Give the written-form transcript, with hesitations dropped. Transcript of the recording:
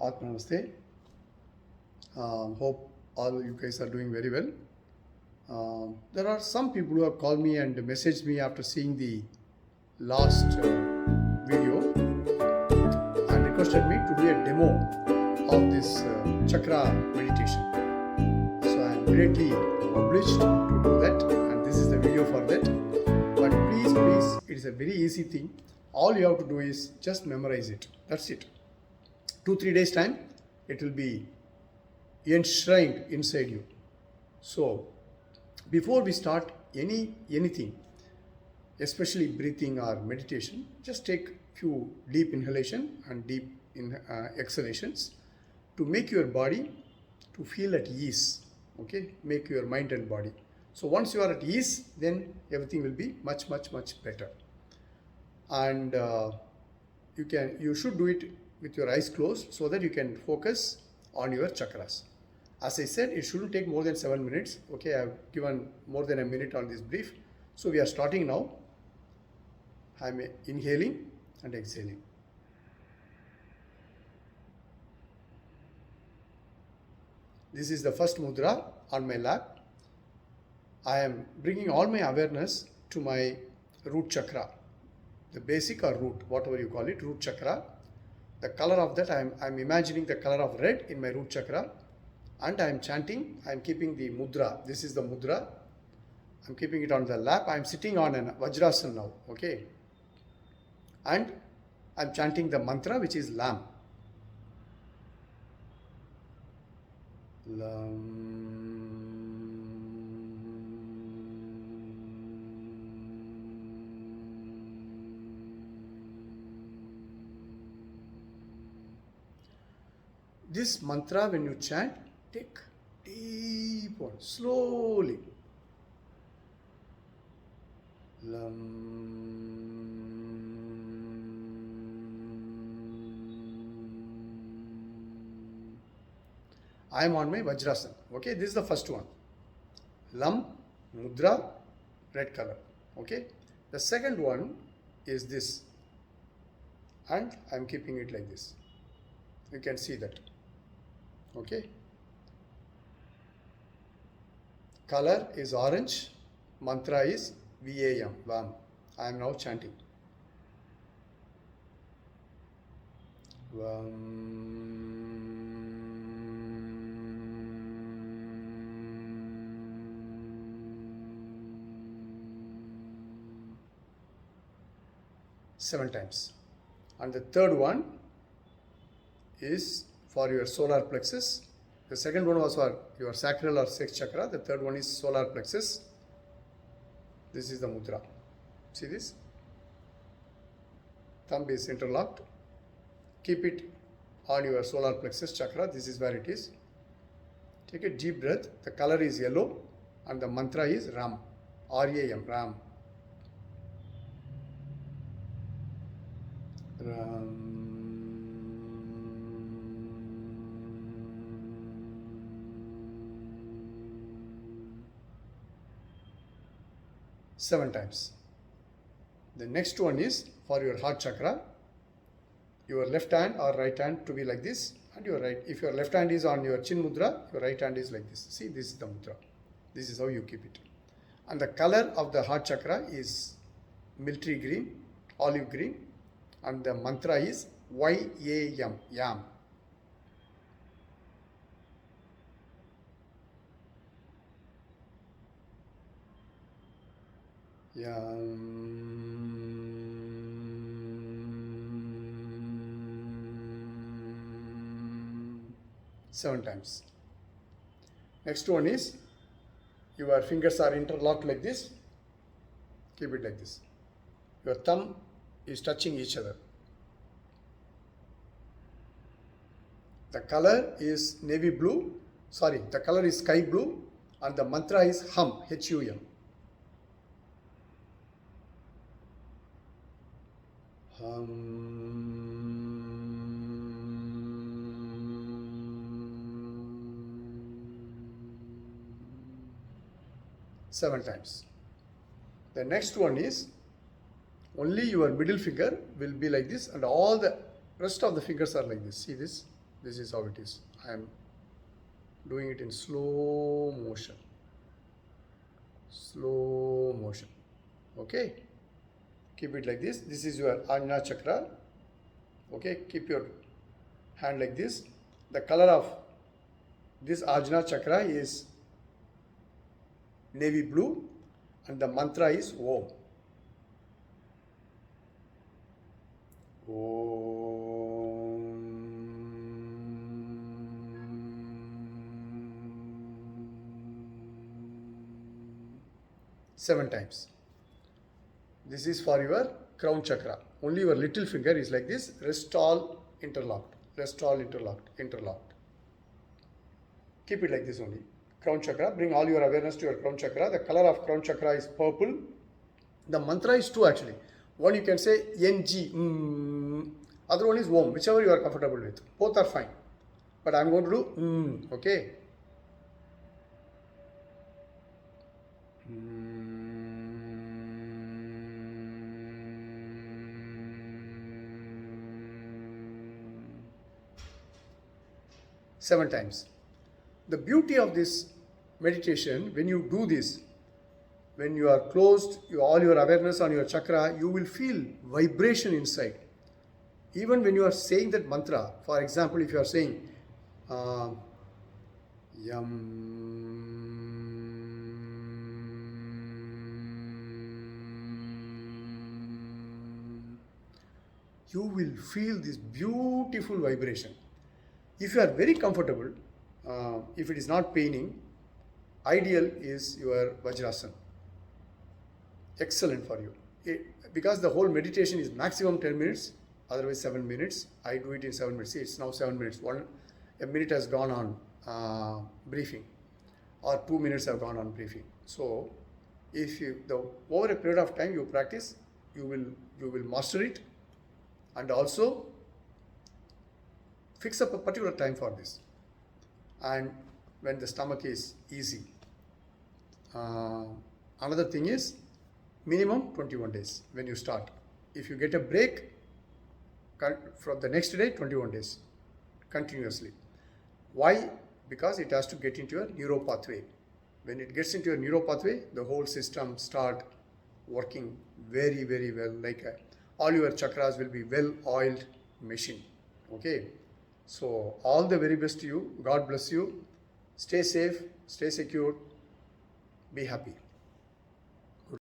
Atma Namaste. Hope all you guys are doing very well. There are some people who have called me and messaged me after seeing the last video and requested me to do a demo of this chakra meditation. So I am greatly obliged to do that, and this is the video for that. But please, it is a very easy thing. All you have to do is just memorize it. That's it. 2-3 days time, it will be enshrined inside you. So before we start anything, especially breathing or meditation, just take few deep inhalation and deep exhalations to make your body to feel at ease. Okay, make your mind and body. So once you are at ease, then everything will be much better. And you should do it with your eyes closed so that you can focus on your chakras. As I said, it shouldn't take more than 7 minutes. Okay, I have given more than a minute on this brief. So we are starting now. I am inhaling and exhaling. This is the first mudra on my lap. I am bringing all my awareness to my root chakra, the basic or root, whatever you call it, root chakra. The color of that, I am imagining the color of red in my root chakra, and I am chanting. I am keeping the mudra. This is the mudra. I am keeping it on the lap. I am sitting on an Vajrasana now. Okay, and I am chanting the mantra, which is Lam. Lam. This mantra, when you chant, take deep one, slowly. Lam. I am on my Vajrasana. Okay, this is the first one. Lam, mudra, red color. Okay, the second one is this, and I am keeping it like this. You can see that. Okay, color is orange, mantra is VAM, VAM. I am now chanting. VAM. Seven times. And the third one is for your solar plexus. The second one was for your sacral or sex chakra. The third one is solar plexus. This is the mudra. See this? Thumb is interlocked. Keep it on your solar plexus chakra. This is where it is. Take a deep breath. The color is yellow and the mantra is Ram. R-A-M, Ram. Ram. Seven times. The next one is for your heart chakra. Your left hand or right hand to be like this, and your right. If your left hand is on your chin mudra, your right hand is like this. See, this is the mudra. This is how you keep it. And the color of the heart chakra is military green, olive green, and the mantra is YAM, Yam. Seven times. Next one is your fingers are interlocked like this. Keep it like this. Your thumb is touching each other. The color is navy blue. Sorry, the color is sky blue, and the mantra is Hum, H-U-M. Seven times. The next one is only your middle finger will be like this, and all the rest of the fingers are like this. See this? This is how it is. I am doing it in slow motion. Slow motion. Okay. Keep it like this. This is your Ajna Chakra. Okay. Keep your hand like this. The color of this Ajna Chakra is navy blue and the mantra is Om. Om. 7 times. This is for your crown chakra. Only your little finger is like this. Rest all interlocked. Rest all interlocked. Interlocked. Keep it like this only. Crown chakra. Bring all your awareness to your crown chakra. The color of crown chakra is purple. The mantra is 2 actually. One you can say NG. Other one is Om. Whichever you are comfortable with. Both are fine. But I am going to do okay. Seven times. The beauty of this meditation, when you do this, when you are closed, all your awareness on your chakra, you will feel vibration inside. Even when you are saying that mantra, for example, if you are saying Yam, you will feel this beautiful vibration. If you are very comfortable, if it is not paining, ideal is your Vajrasana. Excellent for you. Because the whole meditation is maximum 10 minutes, otherwise 7 minutes. I do it in 7 minutes. See, it's now 7 minutes. A minute has gone on briefing, or 2 minutes have gone on briefing. So, if you over a period of time you practice, you will master it, and also fix up a particular time for this. And when the stomach is easy. Another thing is minimum 21 days when you start. If you get a break from the next day, 21 days continuously. Why? Because it has to get into your neuro pathway. When it gets into your neuro pathway, the whole system start working very, very well. Like all your chakras will be well-oiled machine. Okay. So all the very best to you. God bless you. Stay safe. Stay secure. Be happy.